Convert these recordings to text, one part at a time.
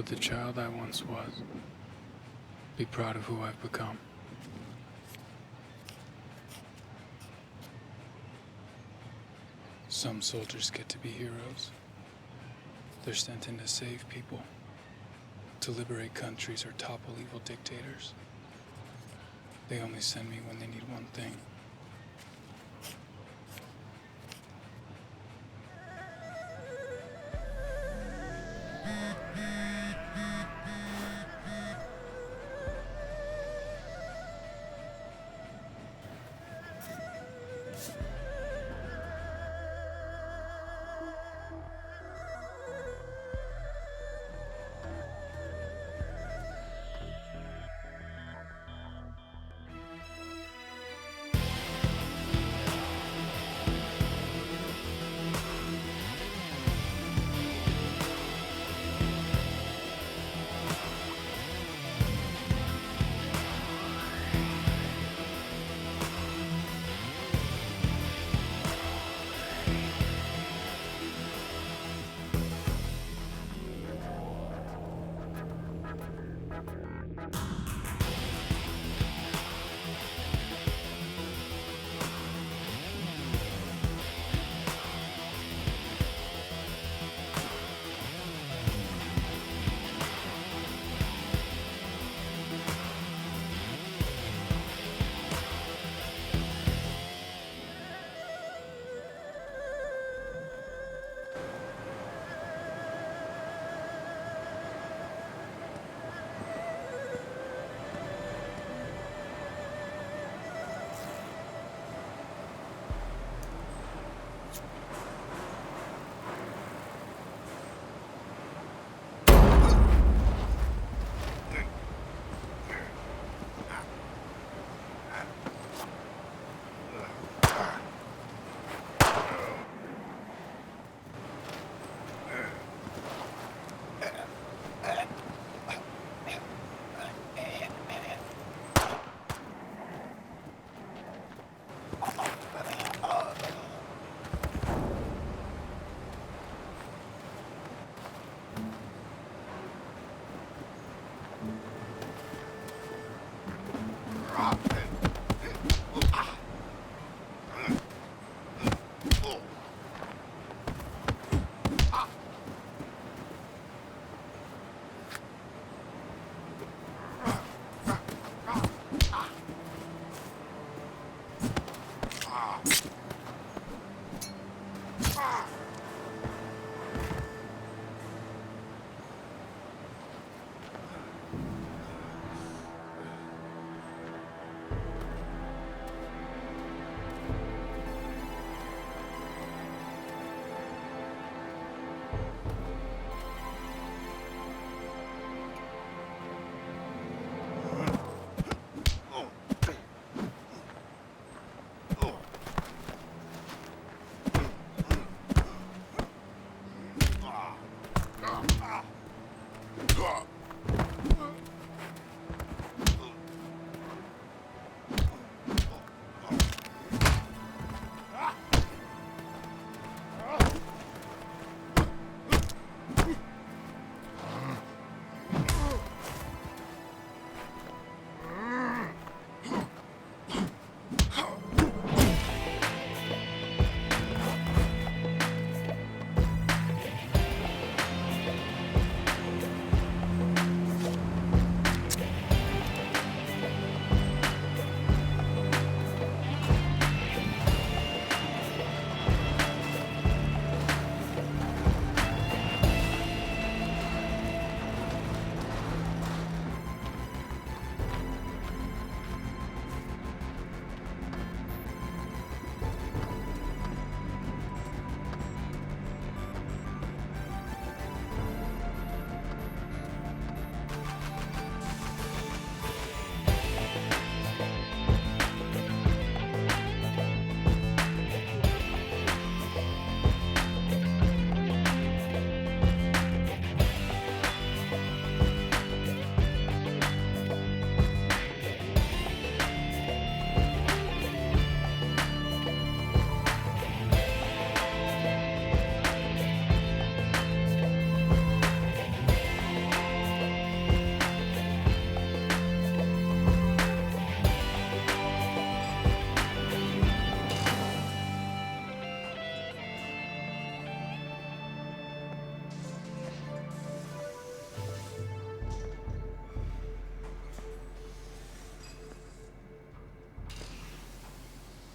with the child I once was. Be proud of who I've become. Some soldiers get to be heroes. They're sent in to save people, to liberate countries or topple evil dictators. They only send me when they need one thing.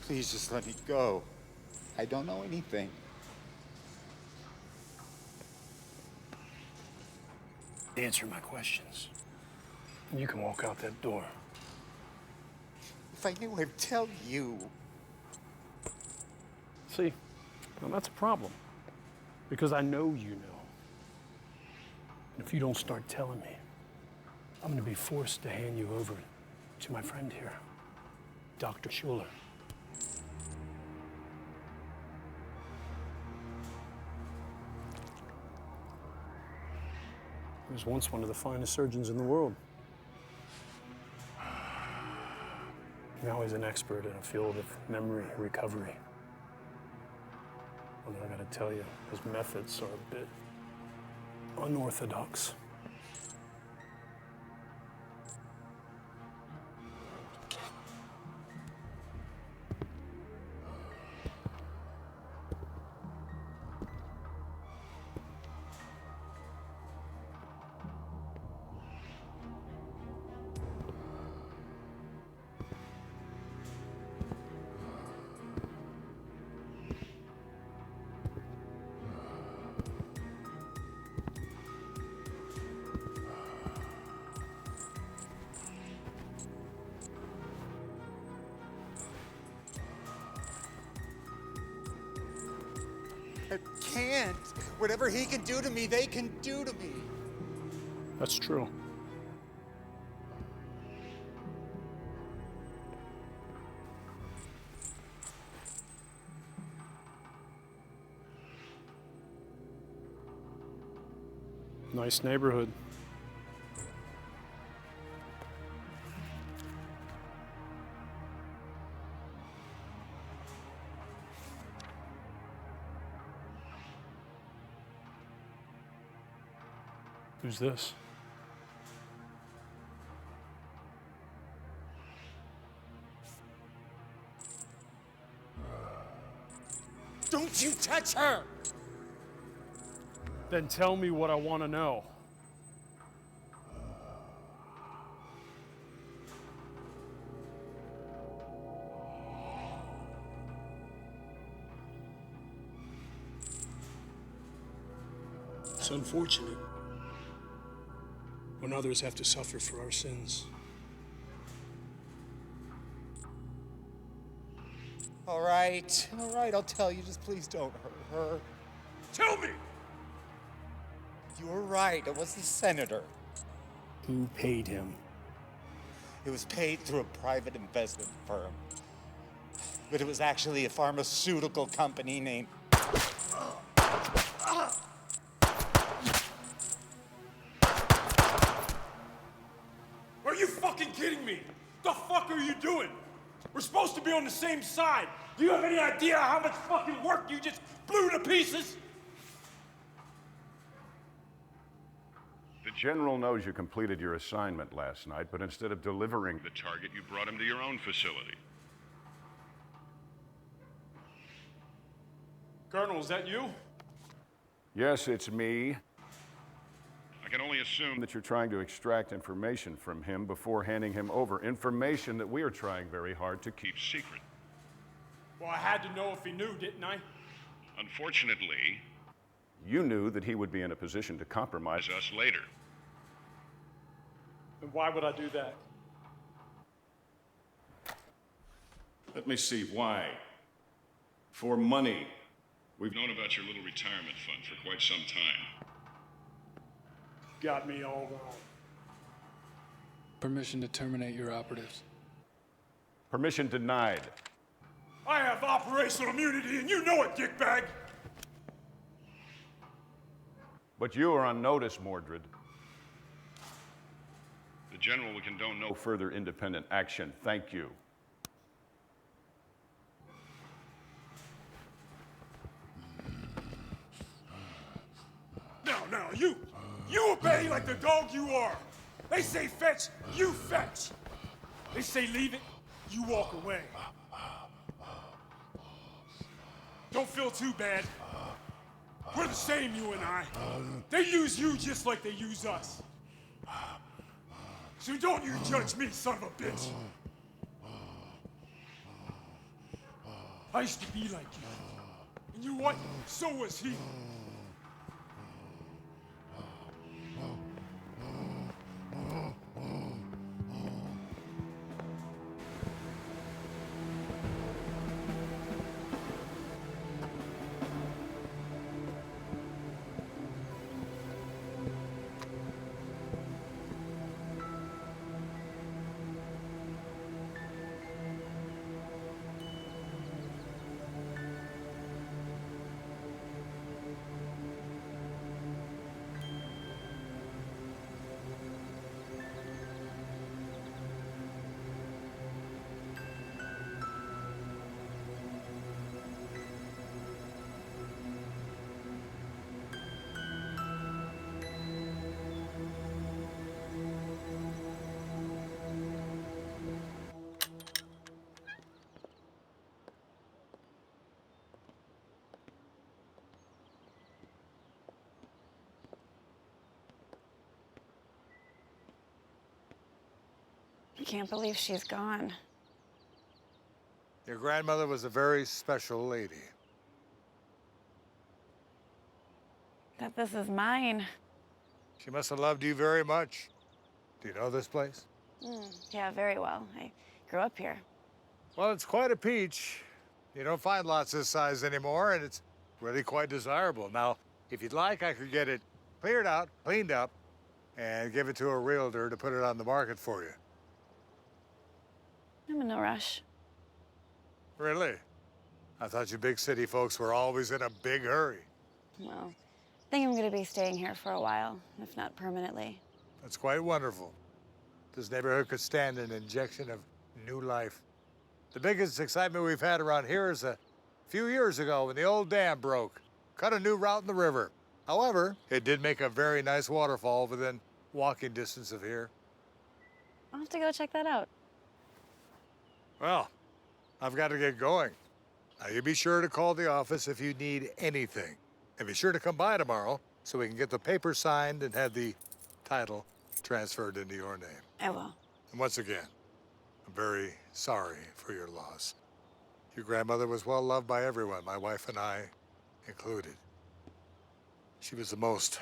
Please just let me go. I don't know anything. Answer my questions. You can walk out that door. If I knew, I'd tell you. See, now that's a problem. Because I know you know. And if you don't start telling me, I'm going to be forced to hand you over to my friend here, Dr. Schuler. He was once one of the finest surgeons in the world. Now he's an expert in a field of memory recovery. Although I gotta tell you, his methods are a bit unorthodox. I can't. Whatever he can do to me, they can do to me. That's true. Nice neighborhood. Who's this? Don't you touch her! Then tell me what I want to know. It's unfortunate when others have to suffer for our sins. All right, I'll tell you. Just please don't hurt her. Tell me! You were right, it was the senator. Who paid him? It was paid through a private investment firm. But it was actually a pharmaceutical company named... Are you fucking kidding me? The fuck are you doing? We're supposed to be on the same side. Do you have any idea how much fucking work you just blew to pieces? The General knows you completed your assignment last night, but instead of delivering the target, you brought him to your own facility. Colonel, is that you? Yes, it's me. I can only assume that you're trying to extract information from him before handing him over. Information that we are trying very hard to keep secret. Well, I had to know if he knew, didn't I? Unfortunately, you knew that he would be in a position to compromise us later. And why would I do that? Let me see, why? For money. We've known about your little retirement fund for quite some time. Got me all wrong. Permission to terminate your operatives. Permission denied. I have operational immunity, and you know it, dickbag! But you are on notice, Mordred. The General will condone no further independent action. Thank you. Now, you obey like the dog you are. They say fetch, you fetch. They say leave it, you walk away. Don't feel too bad. We're the same, you and I. They use you just like they use us. So don't you judge me, son of a bitch. I used to be like you. And you know what? So was he. I can't believe she's gone. Your grandmother was a very special lady. That this is mine. She must have loved you very much. Do you know this place? Yeah, very well. I grew up here. Well, it's quite a peach. You don't find lots this size anymore, and it's really quite desirable. Now, if you'd like, I could get it cleared out, cleaned up, and give it to a realtor to put it on the market for you. I'm in no rush. Really? I thought you big city folks were always in a big hurry. Well, I think I'm going to be staying here for a while, if not permanently. That's quite wonderful. This neighborhood could stand an injection of new life. The biggest excitement we've had around here is a few years ago when the old dam broke. Cut a new route in the river. However, it did make a very nice waterfall within walking distance of here. I'll have to go check that out. Well, I've got to get going. Now, you be sure to call the office if you need anything. And be sure to come by tomorrow so we can get the paper signed and have the title transferred into your name. I will. And once again, I'm very sorry for your loss. Your grandmother was well loved by everyone, my wife and I included. She was the most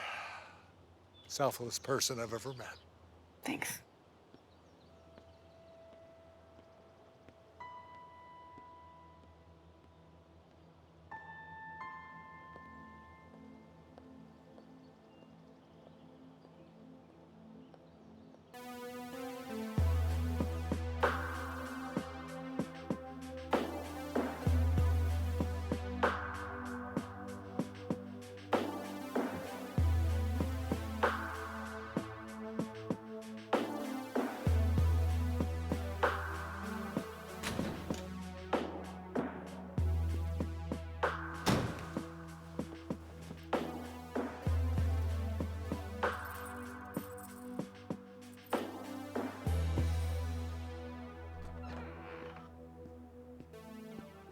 selfless person I've ever met. Thanks.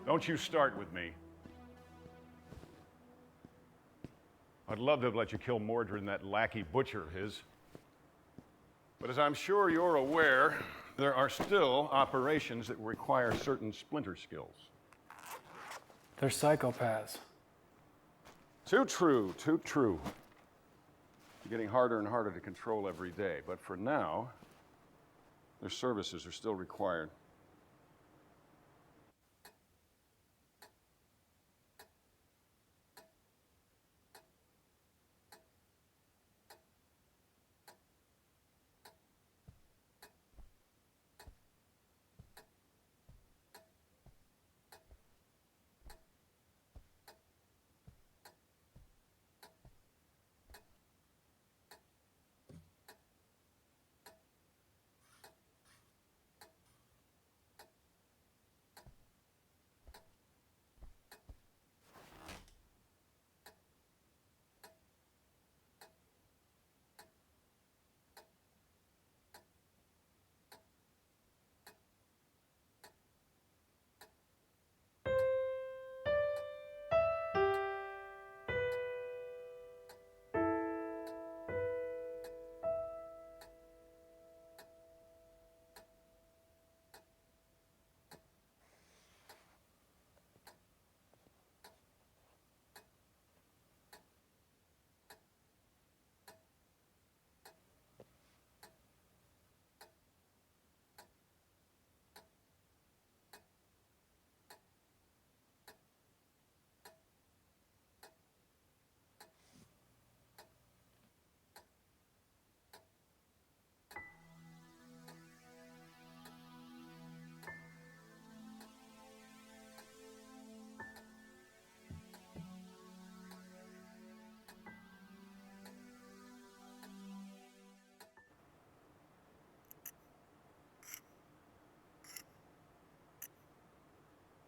Don't you start with me. I'd love to have let you kill Mordred and that lackey butcher of his. But as I'm sure you're aware, there are still operations that require certain splinter skills. They're psychopaths. Too true, too true. They're getting harder and harder to control every day, but for now, their services are still required.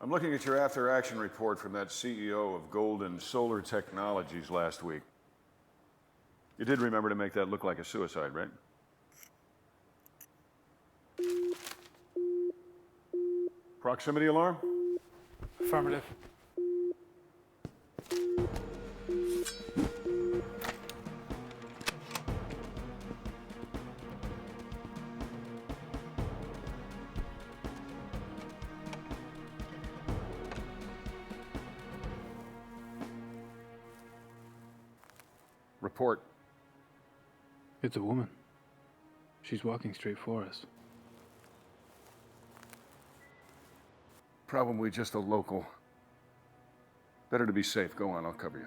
I'm looking at your after-action report from that CEO of Golden Solar Technologies last week. You did remember to make that look like a suicide, right? Proximity alarm? Affirmative. Report. It's a woman. She's walking straight for us. Probably just a local. Better to be safe. Go on, I'll cover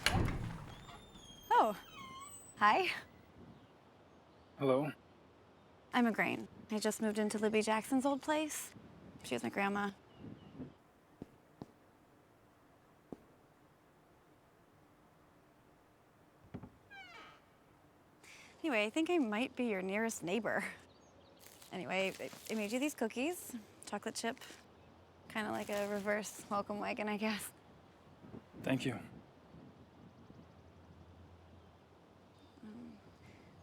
you. Oh, hi. Hello? I'm Igraine. I just moved into Libby Jackson's old place. She was my grandma. Anyway, I think I might be your nearest neighbor. Anyway, I made you these cookies, chocolate chip, kind of like a reverse welcome wagon, I guess. Thank you.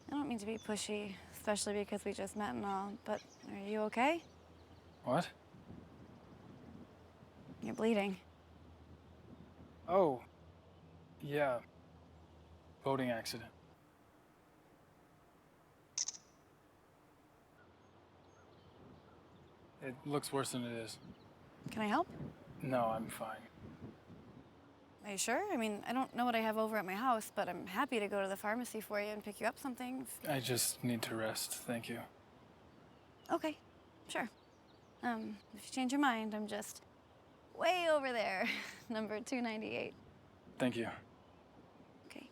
I don't mean to be pushy, especially because we just met and all, but are you okay? What? You're bleeding. Oh. Yeah. Boating accident. It looks worse than it is. Can I help? No, I'm fine. Are you sure? I mean, I don't know what I have over at my house, but I'm happy to go to the pharmacy for you and pick you up something. I just need to rest. Thank you. Okay, sure. If you change your mind, I'm just way over there, number 298. Thank you. Okay.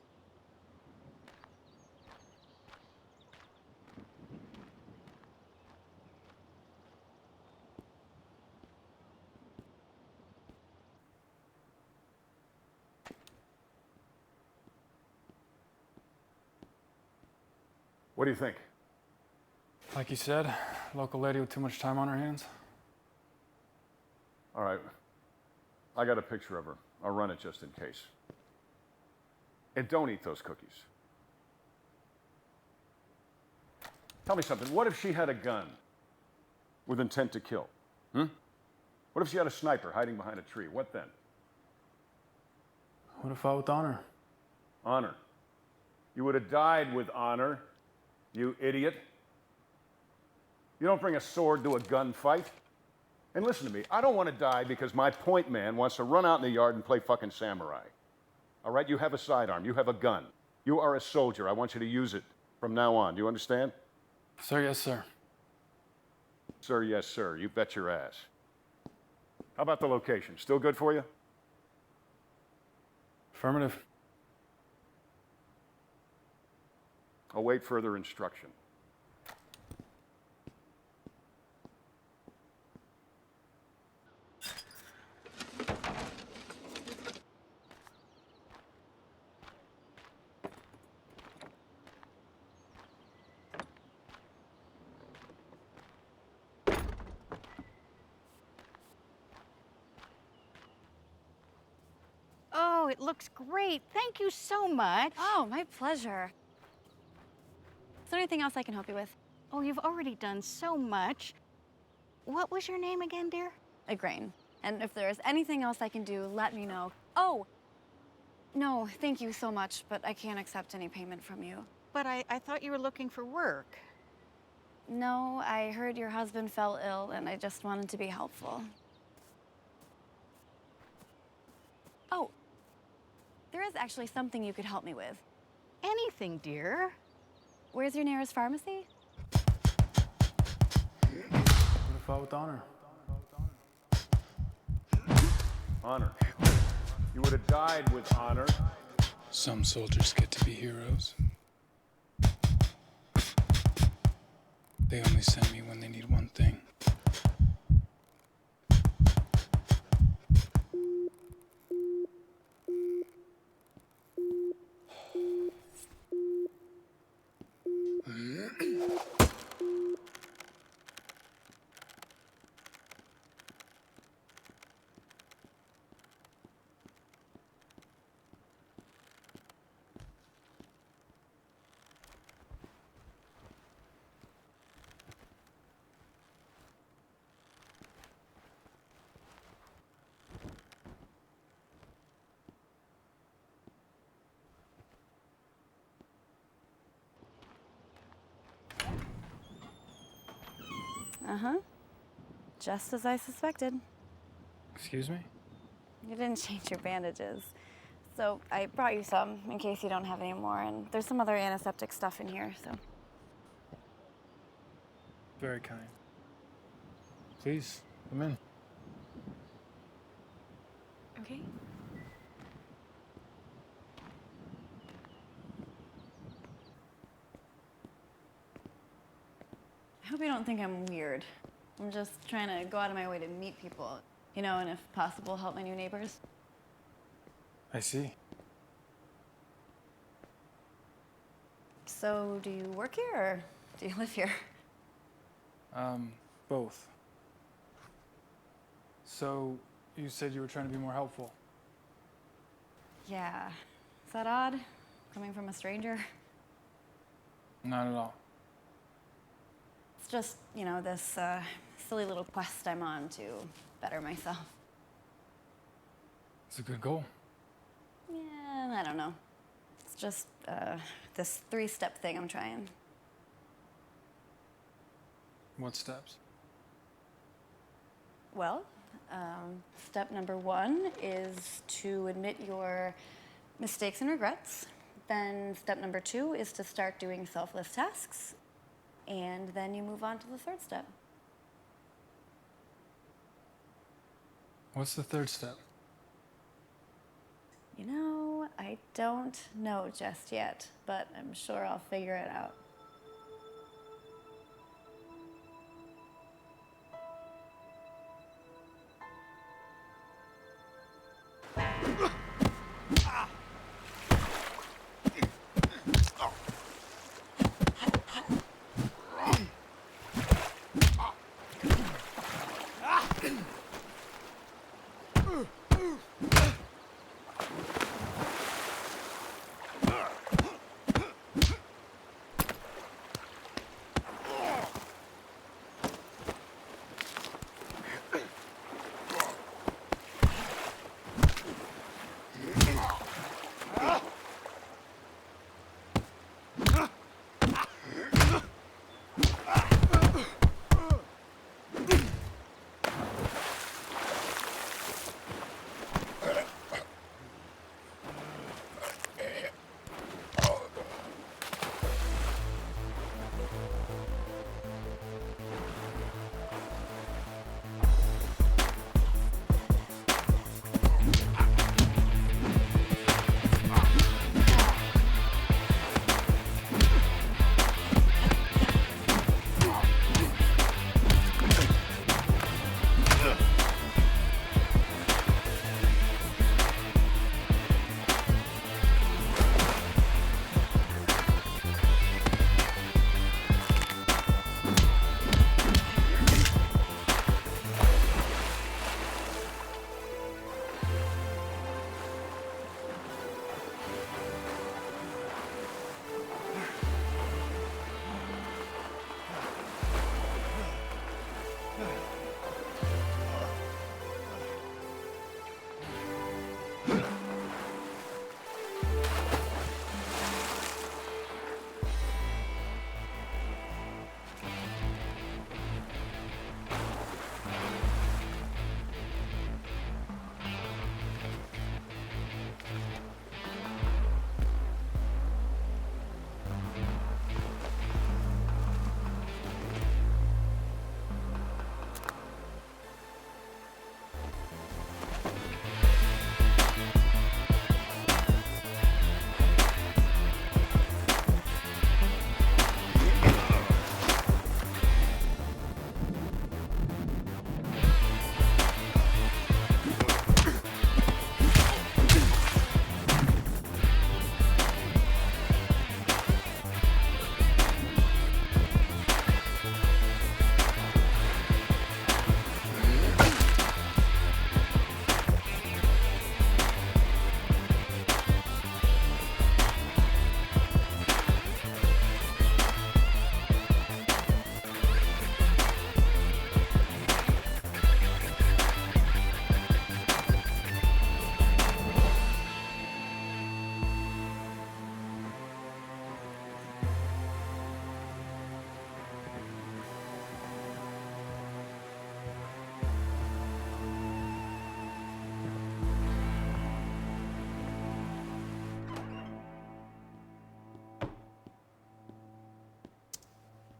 What do you think? Like you said, local lady with too much time on her hands. All right. I got a picture of her. I'll run it just in case. And don't eat those cookies. Tell me something. What if she had a gun with intent to kill? What if she had a sniper hiding behind a tree? What then? Would have fought with honor. Honor. You would have died with honor, you idiot. You don't bring a sword to a gunfight. And listen to me, I don't want to die because my point man wants to run out in the yard and play fucking samurai. All right, you have a sidearm, you have a gun. You are a soldier. I want you to use it from now on. Do you understand? Sir, yes, sir. Sir, yes, sir. You bet your ass. How about the location? Still good for you? Affirmative. Await further instruction. Oh, it looks great. Thank you so much. Oh, my pleasure. Is there anything else I can help you with? Oh, you've already done so much. What was your name again, dear? Igraine. And if there's anything else I can do, let me know. Oh! No, thank you so much, but I can't accept any payment from you. But I thought you were looking for work. No, I heard your husband fell ill, and I just wanted to be helpful. Oh, there is actually something you could help me with. Anything, dear. Where's your nearest pharmacy? Would have fought with honor. Honor. You would have died with honor. Some soldiers get to be heroes. They only send me when they need one thing. Uh-huh. Just as I suspected. Excuse me? You didn't change your bandages. So I brought you some in case you don't have any more, and there's some other antiseptic stuff in here, so. Very kind. Please, come in. Okay. I hope you don't think I'm weird. I'm just trying to go out of my way to meet people, you know, and if possible, help my new neighbors. I see. So, do you work here or do you live here? Both. So, you said you were trying to be more helpful. Yeah. Is that odd? Coming from a stranger? Not at all. It's just, you know, this silly little quest I'm on to better myself. It's a good goal. Yeah, I don't know. It's just this 3-step thing I'm trying. What steps? Well, step number 1 is to admit your mistakes and regrets. Then step number 2 is to start doing selfless tasks. And then you move on to the 3rd step. What's the 3rd step? You know, I don't know just yet, but I'm sure I'll figure it out.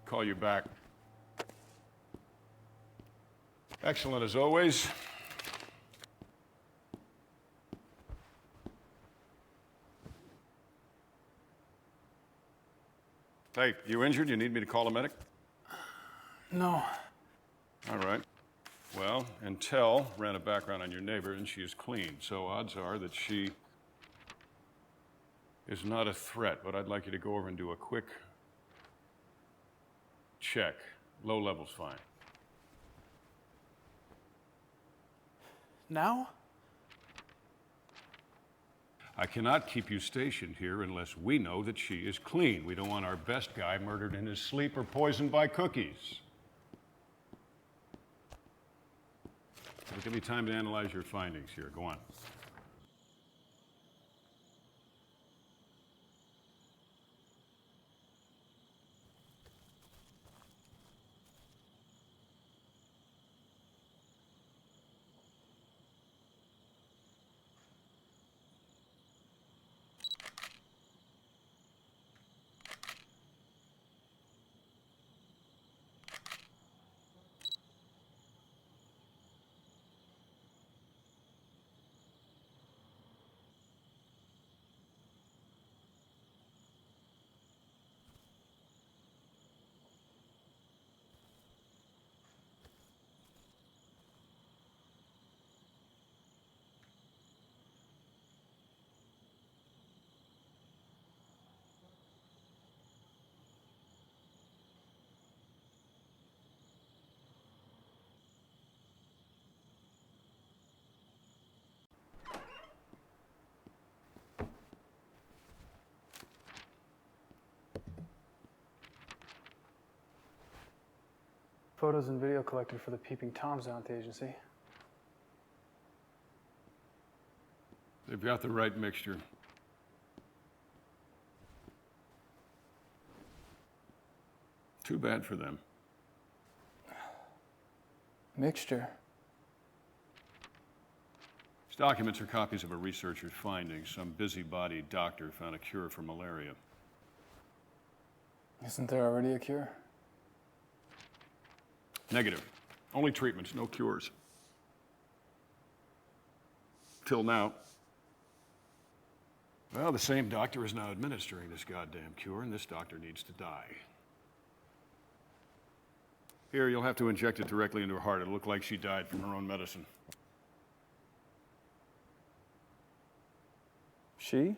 Call you back. Excellent as always. Hey, you injured? You need me to call a medic? No. All right. Well, Intel ran a background on your neighbor, and she is clean, so odds are that she is not a threat, but I'd like you to go over and do a quick check. Low level's fine. Now? I cannot keep you stationed here unless we know that she is clean. We don't want our best guy murdered in his sleep or poisoned by cookies. It'll give me time to analyze your findings here. Go on. Photos and video collected for the Peeping Toms out at the agency. They've got the right mixture. Too bad for them. Mixture? These documents are copies of a researcher's findings. Some busybody doctor found a cure for malaria. Isn't there already a cure? Negative. Only treatments, no cures. Till now. Well, the same doctor is now administering this goddamn cure, and this doctor needs to die. Here, you'll have to inject it directly into her heart. It'll look like she died from her own medicine. She?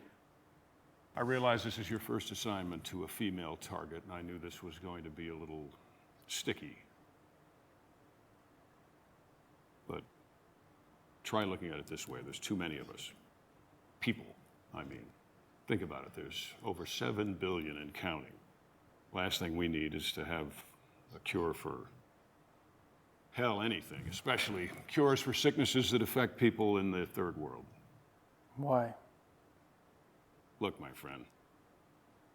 I realize this is your first assignment to a female target, and I knew this was going to be a little sticky. But try looking at it this way. There's too many of us. People, I mean. Think about it. There's over 7 billion and counting. Last thing we need is to have a cure for, hell, anything, especially cures for sicknesses that affect people in the third world. Why? Look, my friend,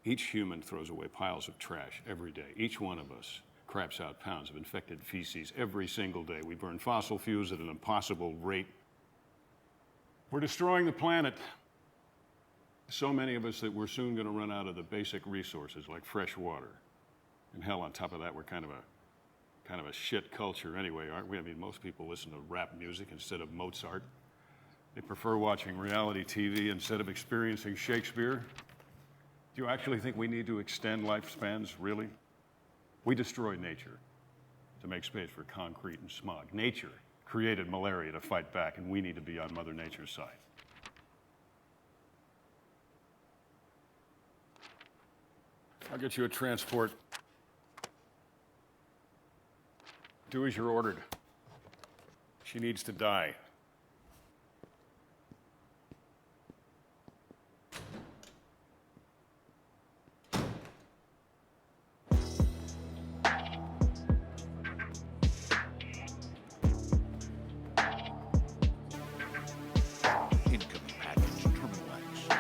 each human throws away piles of trash every day. Each one of us craps out pounds of infected feces every single day. We burn fossil fuels at an impossible rate. We're destroying the planet. So many of us that we're soon going to run out of the basic resources like fresh water. And hell, on top of that, we're kind of a shit culture anyway, aren't we? I mean, most people listen to rap music instead of Mozart. They prefer watching reality TV instead of experiencing Shakespeare. Do you actually think we need to extend lifespans, really? We destroy nature to make space for concrete and smog. Nature created malaria to fight back, and we need to be on Mother Nature's side. I'll get you a transport. Do as you're ordered. She needs to die. Incoming package, Terminal X.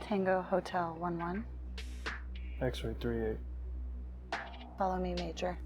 Tango Hotel 11. X-ray 38. Follow me, Major.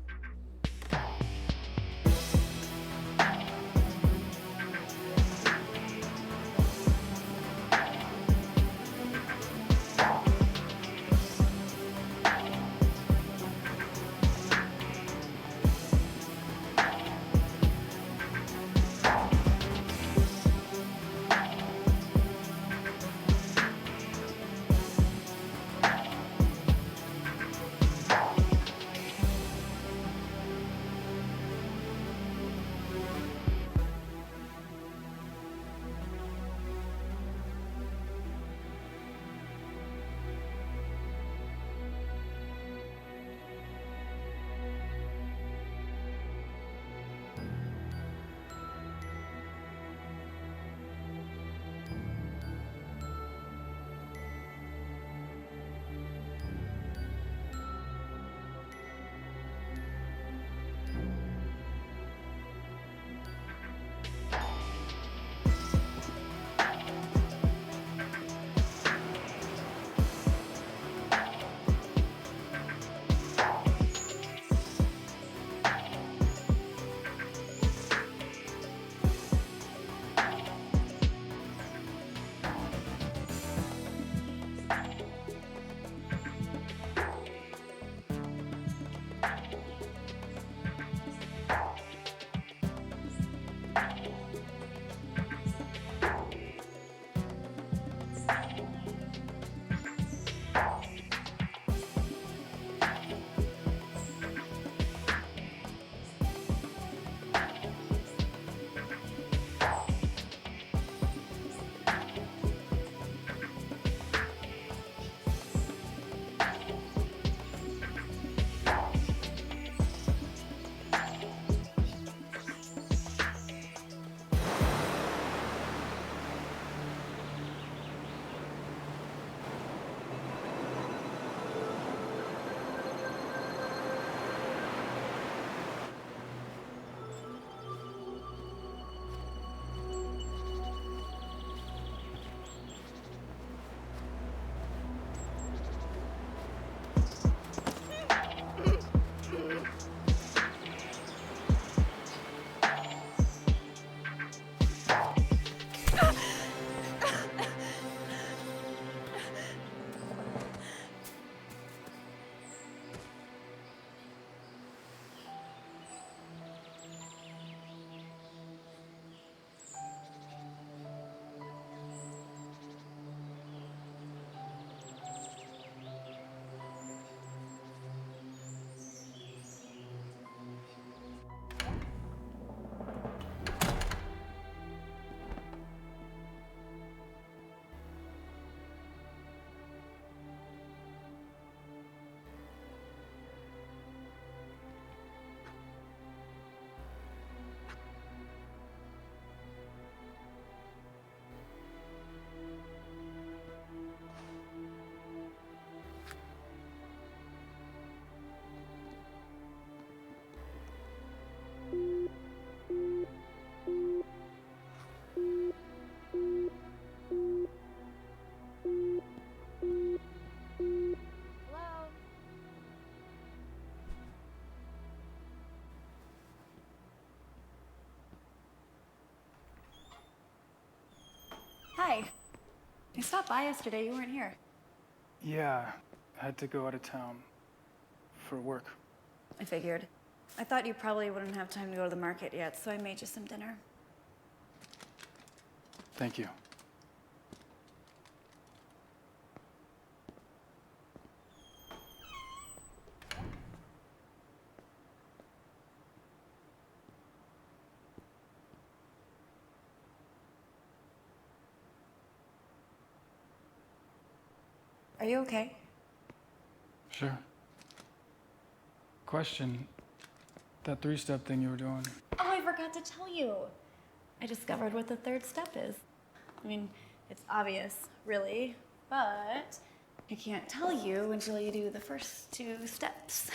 Hi. I stopped by yesterday. You weren't here. Yeah, I had to go out of town for work. I figured. I thought you probably wouldn't have time to go to the market yet, so I made you some dinner. Thank you. Are you okay? Sure. Question, that three-step thing you were doing, Oh, I forgot to tell you. I discovered what the third step is. I mean, it's obvious, really, but I can't tell you until you do the first two steps.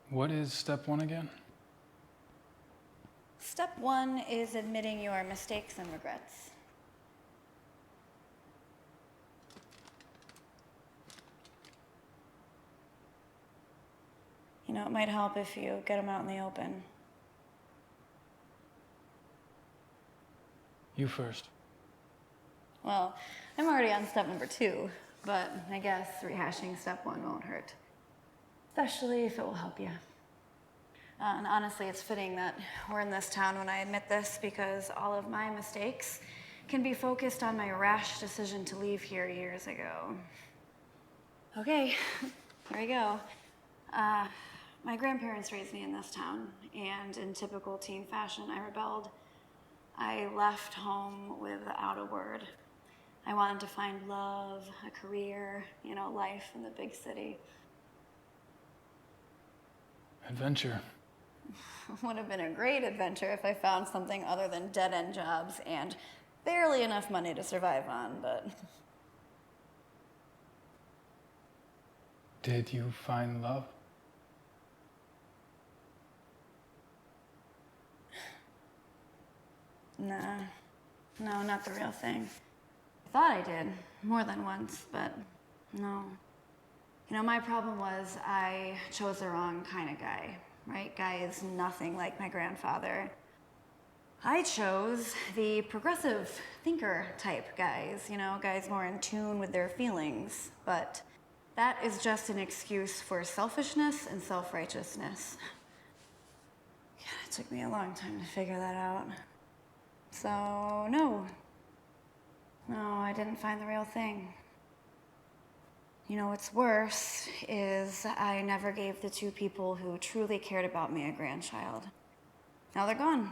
what is step one again? Step 1 is admitting your mistakes and regrets. You know, it might help if you get them out in the open. You first. Well, I'm already on step number 2, but I guess rehashing step 1 won't hurt. Especially if it will help you. And honestly, it's fitting that we're in this town when I admit this, because all of my mistakes can be focused on my rash decision to leave here years ago. Okay, here we go. My grandparents raised me in this town, and in typical teen fashion, I rebelled. I left home without a word. I wanted to find love, a career, you know, life in the big city. Adventure. Would have been a great adventure if I found something other than dead-end jobs and barely enough money to survive on, but... Did you find love? Nah, no, not the real thing. I thought I did, more than once, but no. You know, my problem was I chose the wrong kind of guy, right? Guy is nothing like my grandfather. I chose the progressive thinker type guys, you know, guys more in tune with their feelings, but that is just an excuse for selfishness and self-righteousness. Yeah, it took me a long time to figure that out. So, no, I didn't find the real thing. You know, what's worse is I never gave the 2 people who truly cared about me a grandchild. Now they're gone,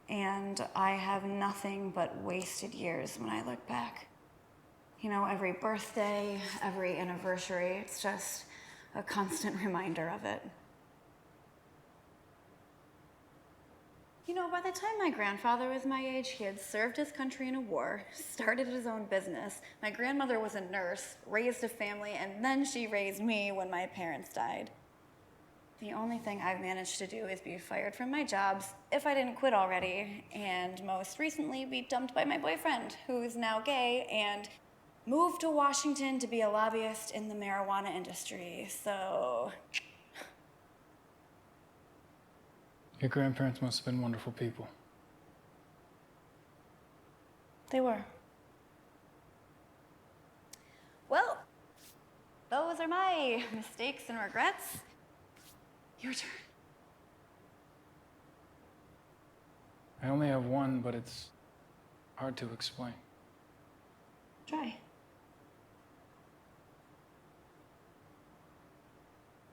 and I have nothing but wasted years when I look back. You know, every birthday, every anniversary, it's just a constant reminder of it. You know, by the time my grandfather was my age, he had served his country in a war, started his own business. My grandmother was a nurse, raised a family, and then she raised me when my parents died. The only thing I've managed to do is be fired from my jobs, if I didn't quit already, and most recently be dumped by my boyfriend, who's now gay, and moved to Washington to be a lobbyist in the marijuana industry, so... Your grandparents must have been wonderful people. They were. Well, those are my mistakes and regrets. Your turn. I only have one, but it's hard to explain. Try.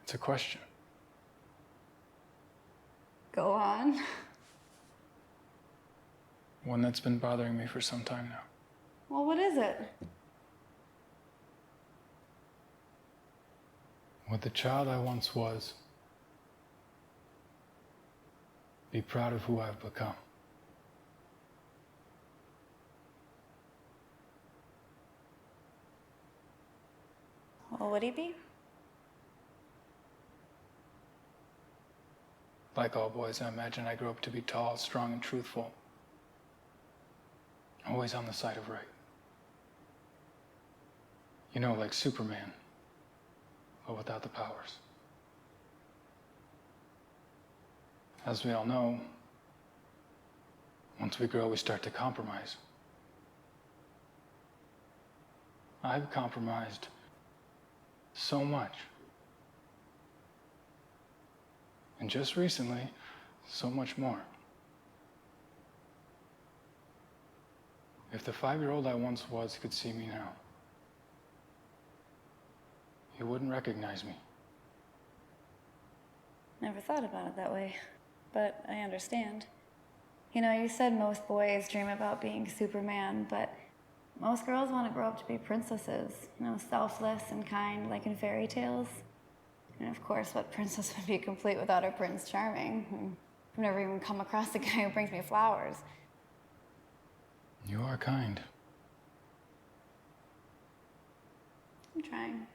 It's a question. Go on. One that's been bothering me for some time now. Well, what is it? Would the child I once was be proud of who I've become? Well, would he be? Like all boys, I imagine I grew up to be tall, strong, and truthful. Always on the side of right. You know, like Superman, but without the powers. As we all know, once we grow, we start to compromise. I've compromised so much. And just recently, so much more. If the 5-year-old I once was could see me now, he wouldn't recognize me. Never thought about it that way, but I understand. You know, you said most boys dream about being Superman, but most girls want to grow up to be princesses, you know, selfless and kind, like in fairy tales. And of course, what princess would be complete without her Prince Charming? I've never even come across a guy who brings me flowers. You are kind. I'm trying.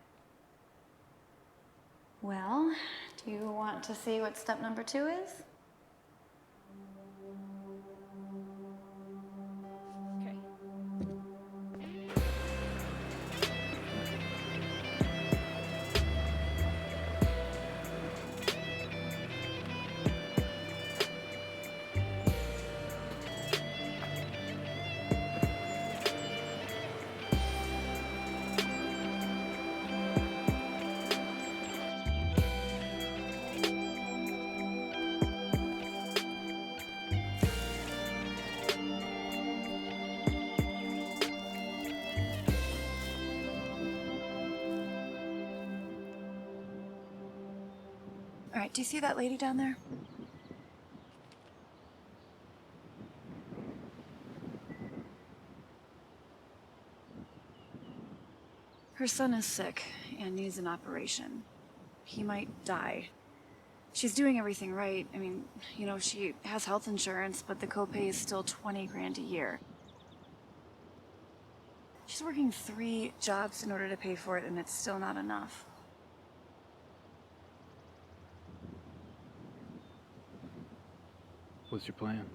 Well, do you want to see what step number 2 is? All right, do you see that lady down there? Her son is sick and needs an operation. He might die. She's doing everything right. I mean, you know, she has health insurance, but the copay is still 20 grand a year. She's working 3 jobs in order to pay for it, and it's still not enough. What's your plan?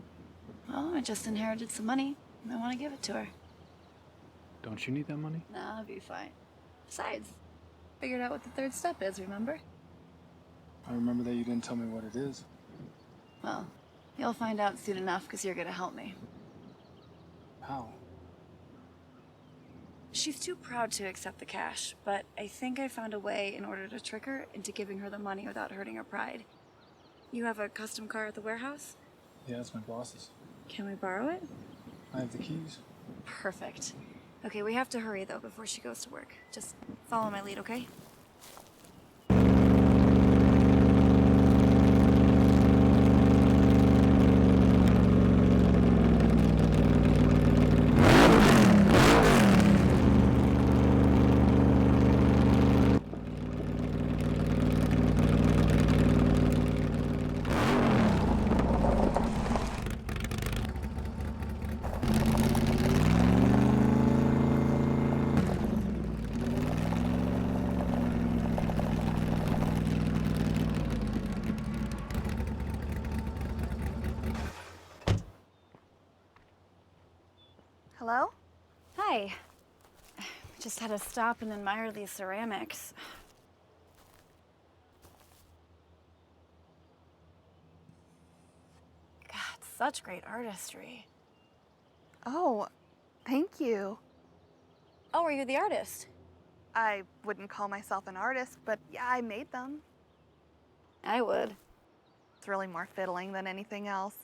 Well, I just inherited some money. I want to give it to her. Don't you need that money? No, I'll be fine. Besides, figured out what the 3rd step is, remember? I remember that you didn't tell me what it is. Well, you'll find out soon enough because you're gonna help me. How? She's too proud to accept the cash, but I think I found a way in order to trick her into giving her the money without hurting her pride. You have a custom car at the warehouse? Yeah, it's my boss's. Can we borrow it? I have the keys. Perfect. Okay, we have to hurry though before she goes to work. Just follow my lead, okay? Hello? Hi. Just had to stop and admire these ceramics. God, such great artistry. Oh, thank you. Oh, are you the artist? I wouldn't call myself an artist, but yeah, I made them. I would. It's really more fiddling than anything else.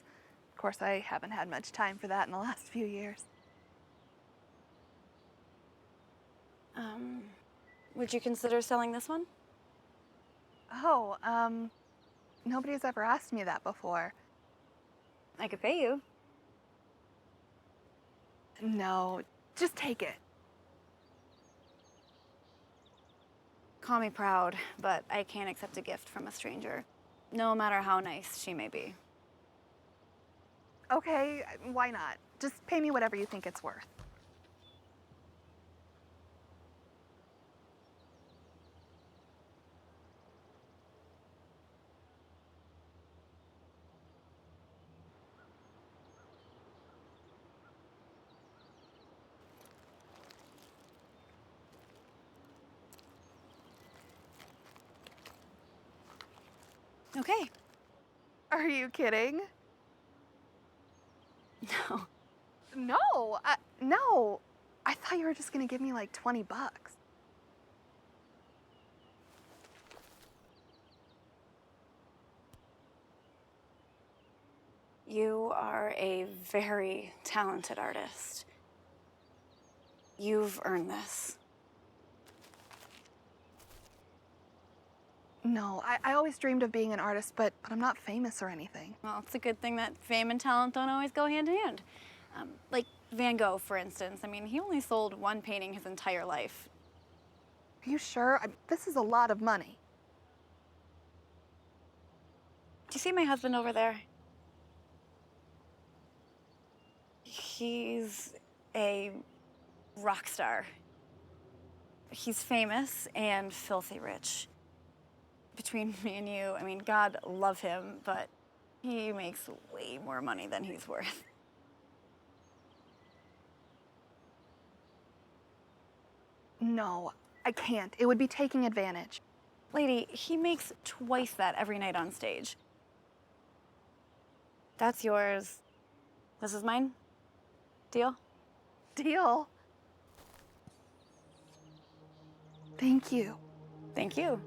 Of course, I haven't had much time for that in the last few years. Would you consider selling this one? Oh, nobody's ever asked me that before. I could pay you. No, just take it. Call me proud, but I can't accept a gift from a stranger, no matter how nice she may be. Okay, why not? Just pay me whatever you think it's worth. Okay. Are you kidding? No. No, no. I thought you were just gonna give me like 20 bucks. You are a very talented artist. You've earned this. No, I always dreamed of being an artist, but I'm not famous or anything. Well, it's a good thing that fame and talent don't always go hand in hand. Like Van Gogh, for instance. I mean, he only sold 1 painting his entire life. Are you sure? This is a lot of money. Do you see my husband over there? He's a rock star. He's famous and filthy rich. Between me and you, I mean, God love him, but he makes way more money than he's worth. No, I can't. It would be taking advantage. Lady, he makes twice that every night on stage. That's yours. This is mine. Deal? Deal. Thank you. Thank you.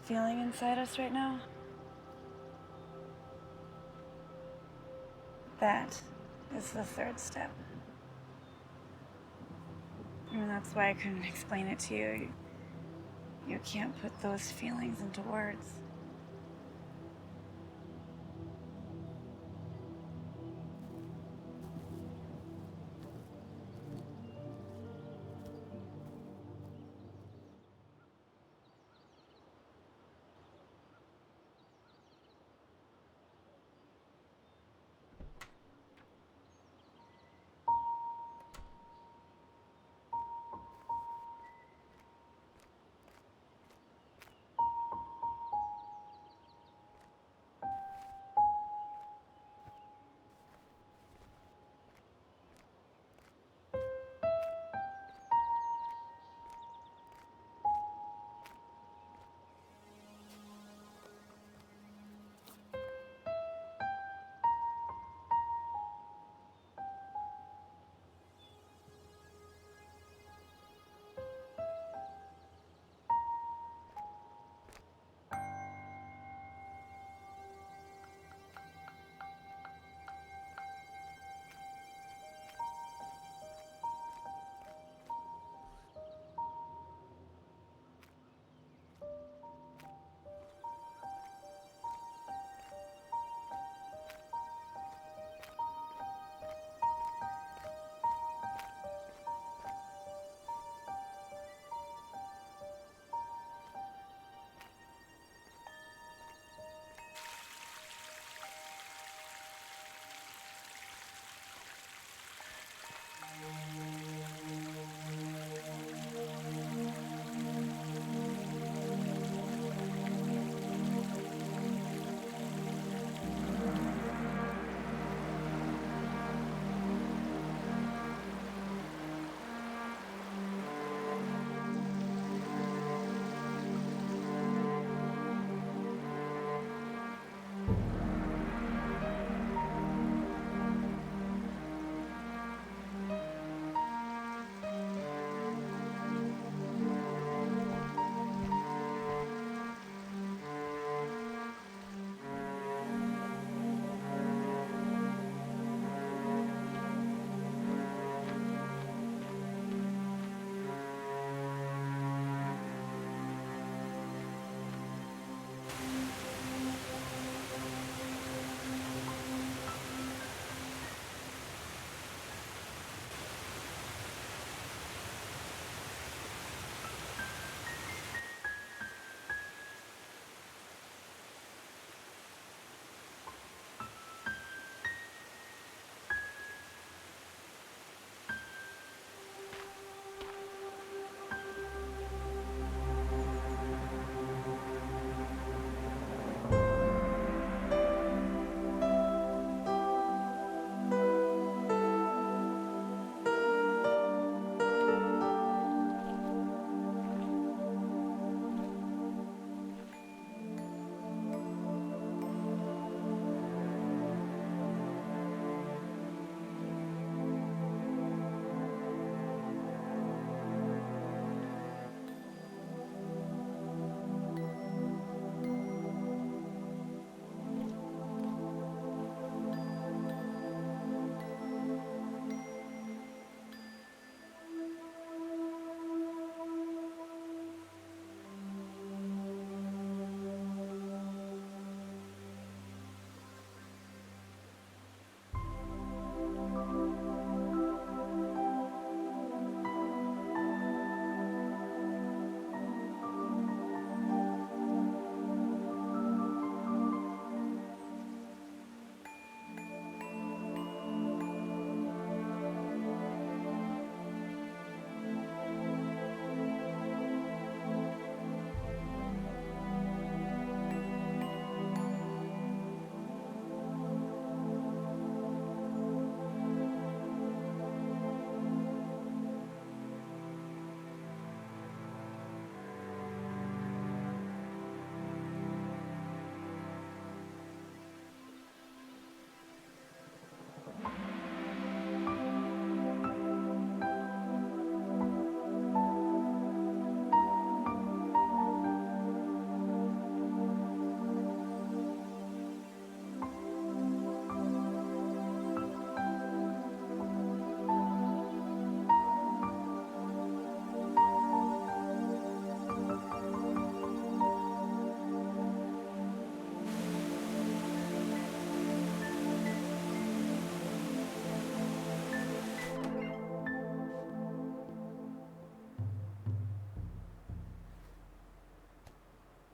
feeling inside us right now? That is the third step. And that's why I couldn't explain it to you. You can't put those feelings into words.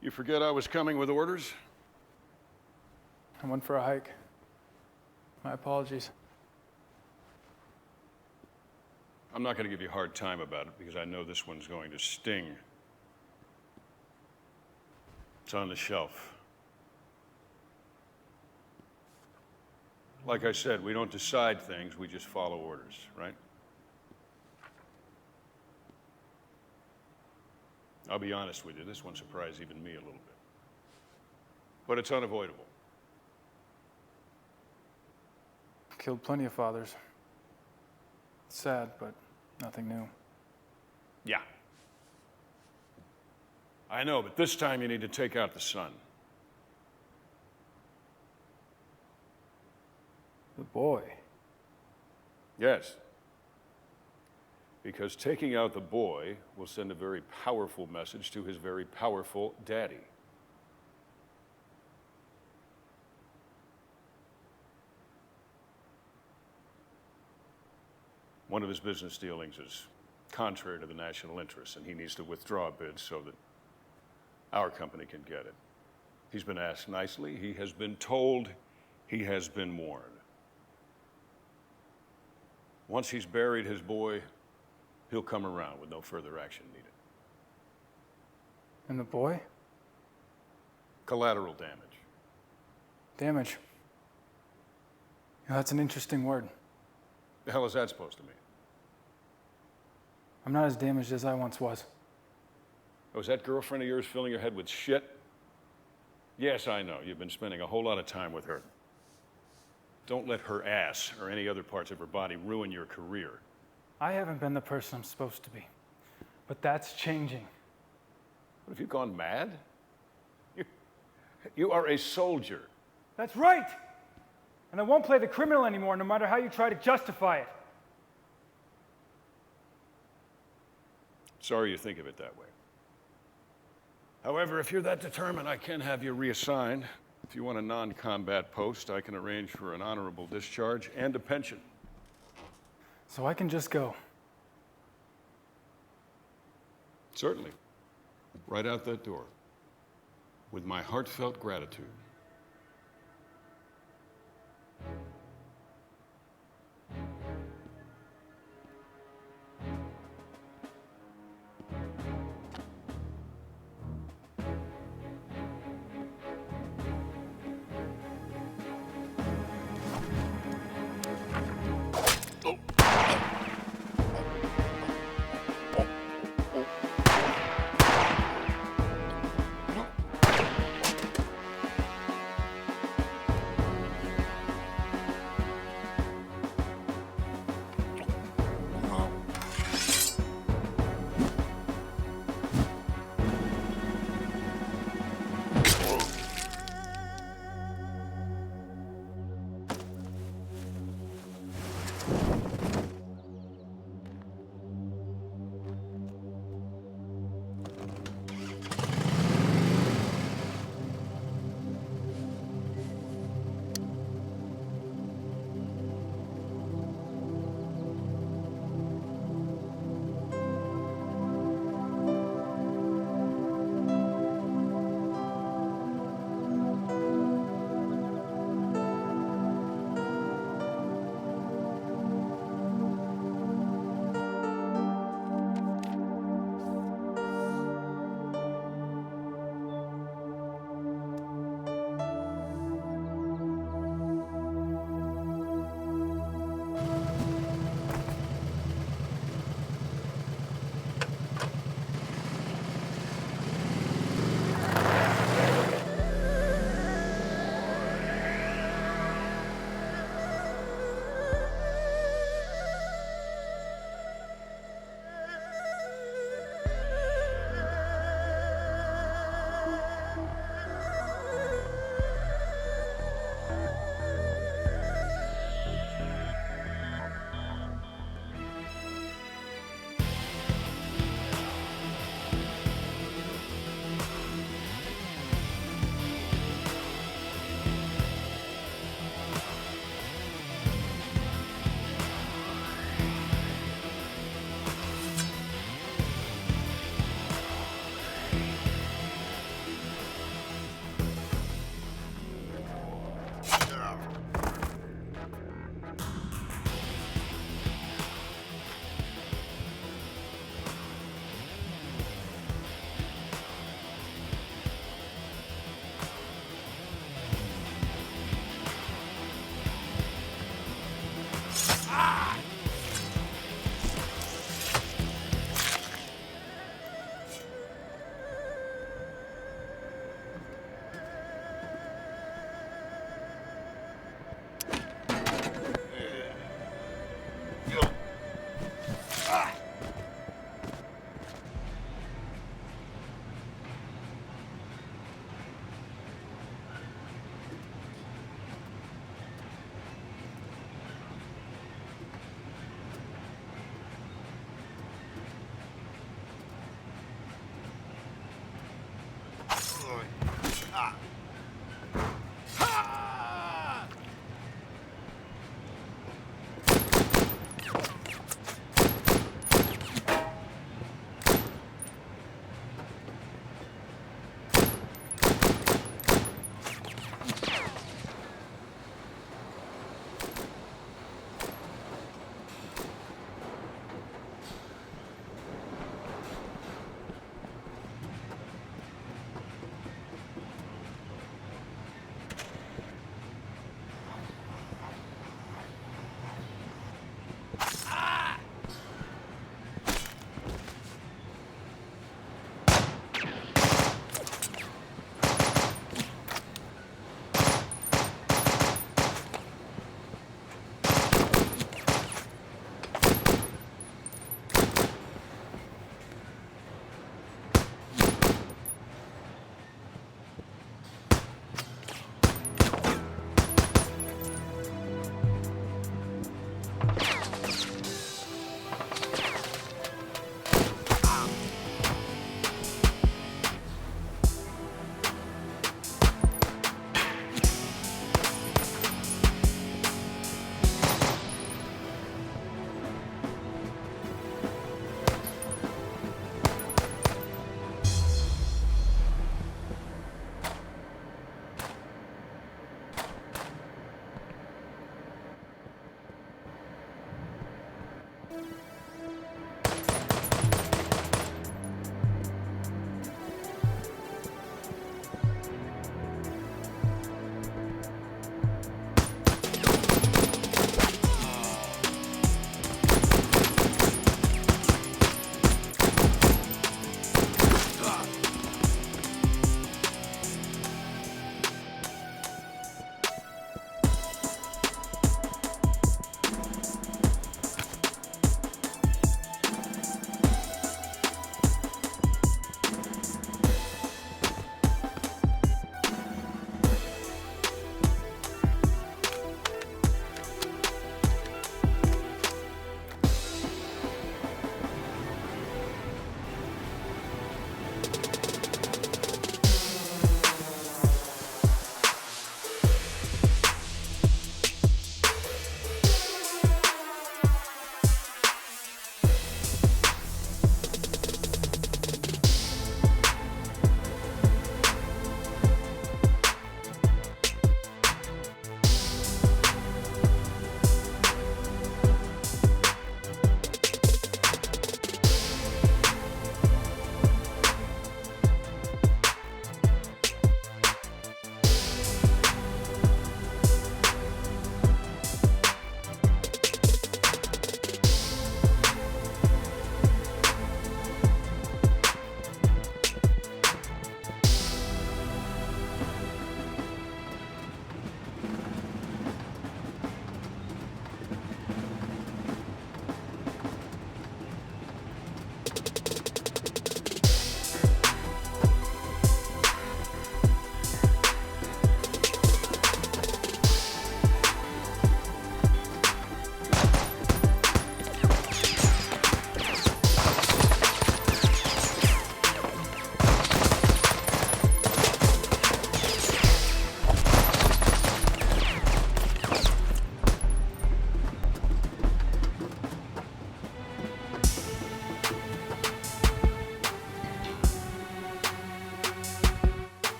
You forget I was coming with orders? I went for a hike. My apologies. I'm not going to give you a hard time about it because I know this one's going to sting. It's on the shelf. Like I said, we don't decide things, we just follow orders, right? I'll be honest with you, this one surprised even me a little bit. But it's unavoidable. Killed plenty of fathers. It's sad, but nothing new. Yeah. I know, but this time you need to take out the son. The boy. Yes. Because taking out the boy will send a very powerful message to his very powerful daddy. One of his business dealings is contrary to the national interest, and he needs to withdraw bids so that our company can get it. He's been asked nicely. He has been told. He has been warned. Once he's buried his boy, he'll come around with no further action needed. And the boy? Collateral damage. Damage. Yeah, that's an interesting word. The hell is that supposed to mean? I'm not as damaged as I once was. Oh, is that girlfriend of yours filling your head with shit? Yes, I know. You've been spending a whole lot of time with her. Don't let her ass or any other parts of her body ruin your career. I haven't been the person I'm supposed to be. But that's changing. What, have you gone mad? You are a soldier. That's right! And I won't play the criminal anymore, no matter how you try to justify it. Sorry you think of it that way. However, if you're that determined, I can have you reassigned. If you want a non-combat post, I can arrange for an honorable discharge and a pension. So I can just go. Certainly. Right out that door. With my heartfelt gratitude.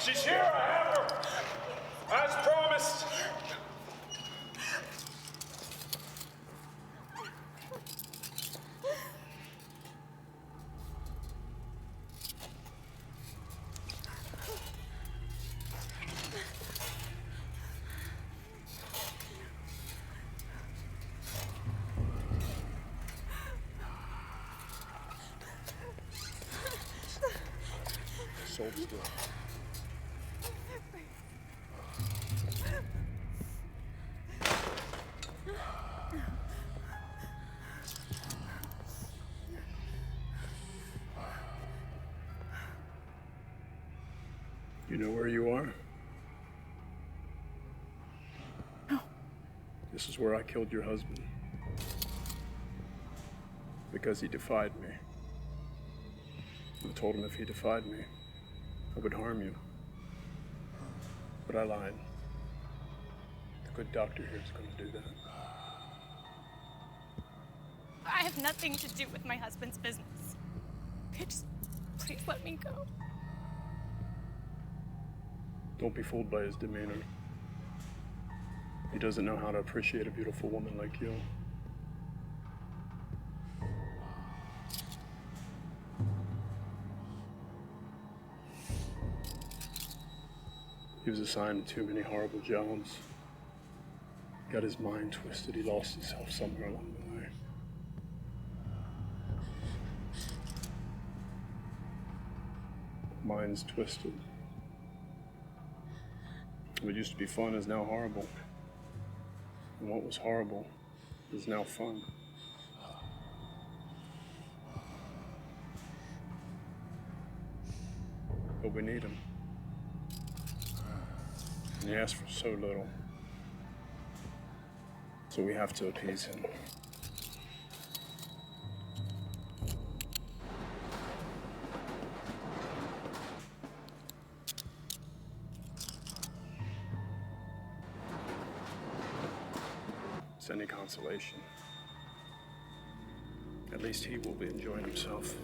She's here, I have her! As promised! Hold still. You know where you are? No. This is where I killed your husband. Because he defied me. I told him if he defied me, I would harm you. But I lied. The good doctor here is going to do that. I have nothing to do with my husband's business. Just please let me go. Don't be fooled by his demeanor. He doesn't know how to appreciate a beautiful woman like you. He was assigned to too many horrible jobs. Got his mind twisted. He lost himself somewhere along the way. Mind's twisted. What used to be fun is now horrible. And what was horrible is now fun. But we need him. And he asked for so little. So we have to appease him. It's any consolation. At least he will be enjoying himself.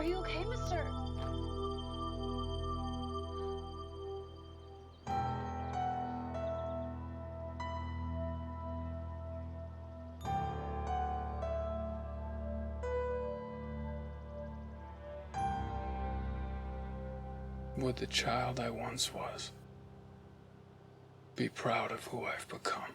Are you okay, mister? Would the child I once was be proud of who I've become?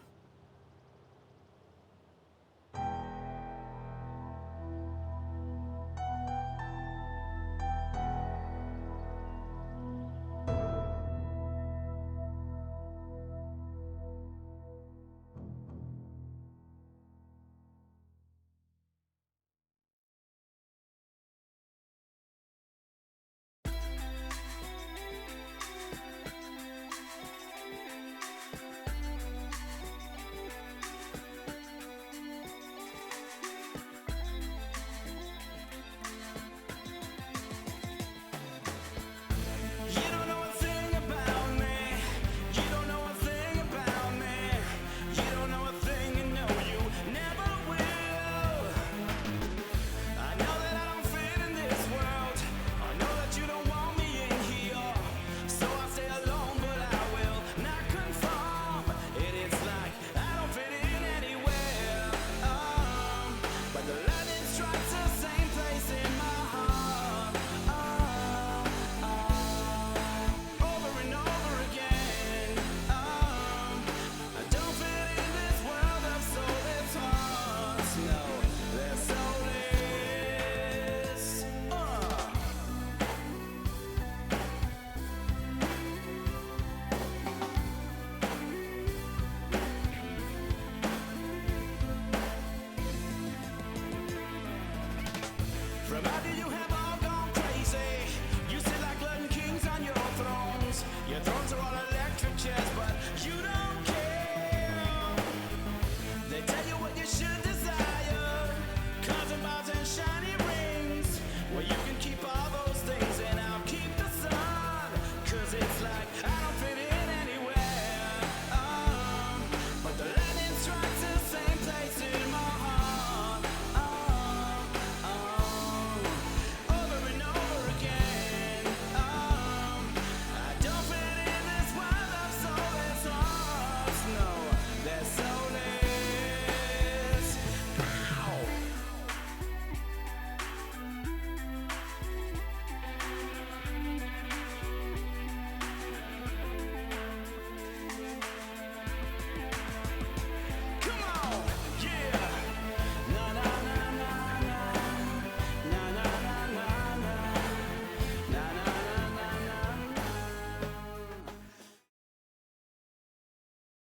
Well, you can keep all those things and I'll keep the sun. 'Cause it's like